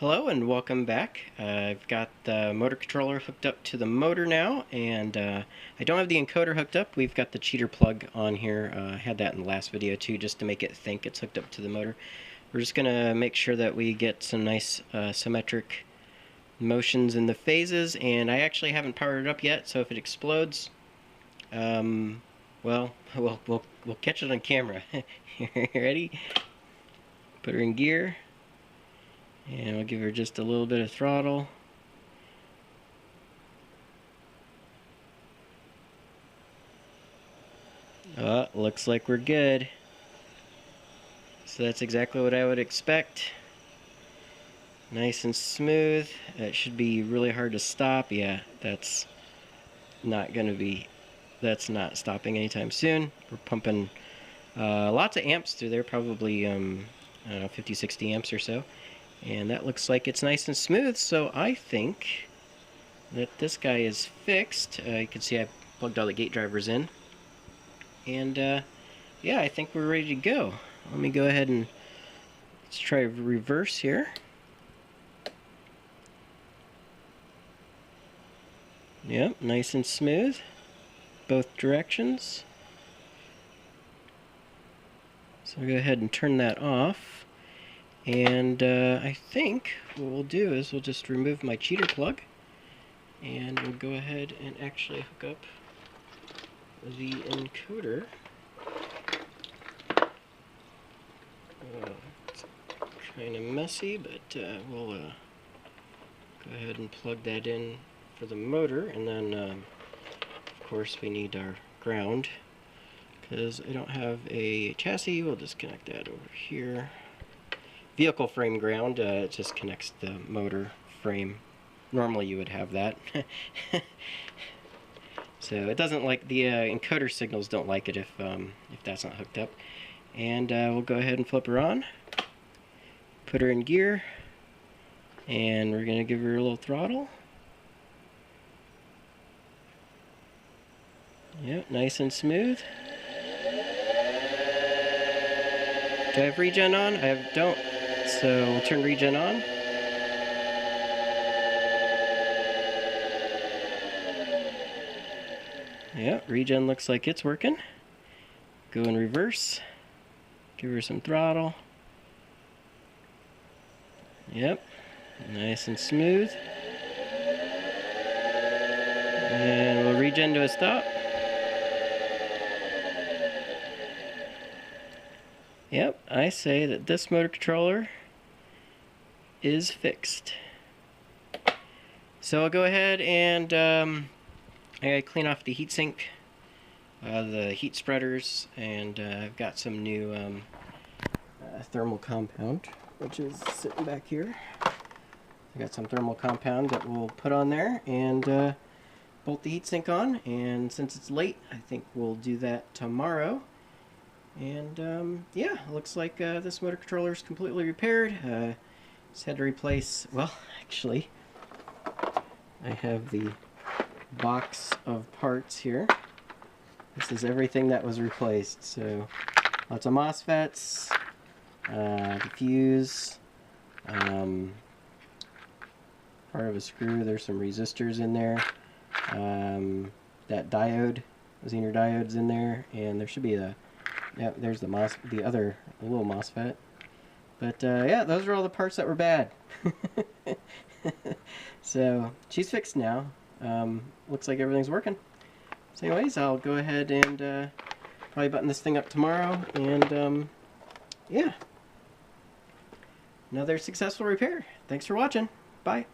Hello and welcome back. I've got the motor controller hooked up to the motor now, and I don't have the encoder hooked up. We've got the cheater plug on here. I had that in the last video too, just to make it think it's hooked up to the motor. We're just going to make sure that we get some nice symmetric motions in the phases, and I actually haven't powered it up yet, so if it explodes, well, we'll catch it on camera. Ready? Put her in gear. And we'll give her just a little bit of throttle. Looks like we're good. So that's exactly what I would expect. Nice and smooth. It should be really hard to stop. Yeah, that's not stopping anytime soon. We're pumping lots of amps through there, probably I don't know, 50-60 amps or so. And that looks like it's nice and smooth, so I think that this guy is fixed. You can see I plugged all the gate drivers in. And yeah, I think we're ready to go. Let me go ahead and let's try reverse here. Yep, nice and smooth, both directions. So I'll go ahead and turn that off. And I think what we'll do is we'll just remove my cheater plug, and we'll go ahead and actually hook up the encoder. It's kind of messy, but we'll go ahead and plug that in for the motor, and then of course we need our ground. Because I don't have a chassis, we'll just connect that over here. Vehicle frame ground, it just connects the motor frame. Normally you would have that. So it doesn't like, the encoder signals don't like it if that's not hooked up. And we'll go ahead and flip her on. Put her in gear. And we're going to give her a little throttle. Yep, nice and smooth. Do I have regen on? I don't. So we'll turn regen on. Yep, regen looks like it's working. Go in reverse. Give her some throttle. Yep, nice and smooth. And we'll regen to a stop. Yep, I say that this motor controller is fixed. So I'll go ahead and I gotta clean off the heatsink, the heat spreaders, and I've got some new thermal compound, which is sitting back here. I got some thermal compound that we'll put on there and bolt the heatsink on, and since it's late, I think we'll do that tomorrow. And yeah, looks like this motor controller is completely repaired. Just had to replace, well, actually, I have the box of parts here. This is everything that was replaced. So lots of MOSFETs, the fuse, part of a screw. There's some resistors in there. That diode, Zener diode's in there, and there should be a, yeah, there's the other little MOSFET. But yeah, those are all the parts that were bad. So she's fixed now. Looks like everything's working. So anyways, I'll go ahead and probably button this thing up tomorrow, and yeah, another successful repair. Thanks for watching. Bye.